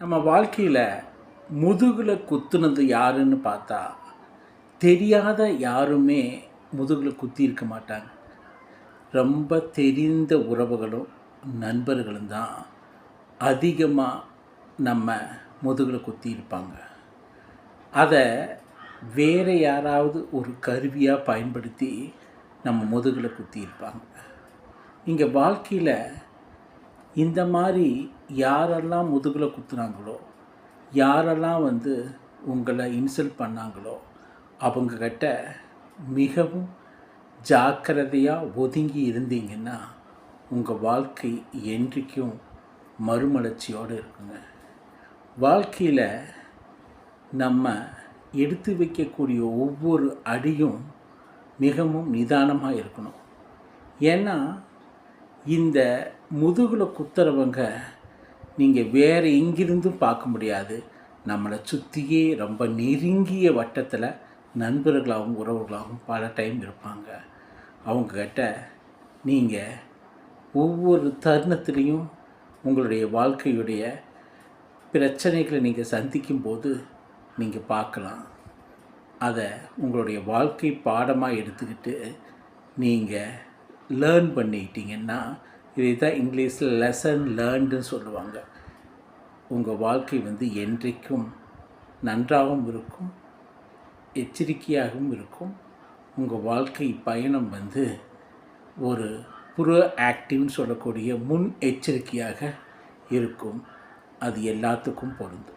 நம்ம வாழ்க்கையில் முதுகில் குத்துனது யாருன்னு பார்த்தா தெரியாத யாருமே முதுகில் குத்தி இருக்க மாட்டாங்க. ரொம்ப தெரிந்த உறவுகளும் நண்பர்களும் தான் அதிகமாக நம்ம முதுகில் குத்தி இருப்பாங்க. அதை வேறு யாராவது ஒரு கருவியாக பயன்படுத்தி நம்ம முதுகில் குத்தி இருப்பாங்க. இங்கே வாழ்க்கையில் இந்த மாதிரி யாரெல்லாம் முதுகில் குத்துனாங்களோ, யாரெல்லாம் உங்களை இன்சல்ட் பண்ணாங்களோ அவங்கக்கிட்ட மிகவும் ஜாக்கிரதையாக ஒதுங்கி இருந்தீங்கன்னா உங்கள் வாழ்க்கை என்றைக்கும் மறுமலர்ச்சியோடு இருக்குங்க. வாழ்க்கையில் நம்ம எடுத்து வைக்கக்கூடிய ஒவ்வொரு அடியும் மிகவும் நிதானமாக இருக்கணும். ஏன்னா இந்த முதுகில் குத்துறவங்க நீங்கள் வேறு எங்கிருந்தும் பார்க்க முடியாது. நம்மளை சுற்றியே ரொம்ப நெருங்கிய வட்டத்தில் நண்பர்களாகவும் உறவுகளாகவும் பல டைம் இருப்பாங்க. அவங்கக்கிட்ட நீங்கள் ஒவ்வொரு தருணத்துலேயும் உங்களுடைய வாழ்க்கையுடைய பிரச்சனைகளை நீங்கள் சந்திக்கும்போது நீங்கள் பார்க்கலாம். அதை உங்களுடைய வாழ்க்கை பாடமாக எடுத்துக்கிட்டு நீங்கள் லேர்ன் பண்ணிக்கிட்டீங்கன்னா, இதை தான் இங்கிலீஷில் லெசன் லேர்ன்டுன்னு சொல்லுவாங்க. உங்கள் வாழ்க்கை என்றைக்கும் நன்றாகவும் இருக்கும், எச்சரிக்கையாகவும் இருக்கும். உங்கள் வாழ்க்கை பயணம் ஒரு ப்ரோ ஆக்டிவ்னு சொல்லக்கூடிய முன் எச்சரிக்கையாக இருக்கும். அது எல்லாத்துக்கும் பொருந்தும்.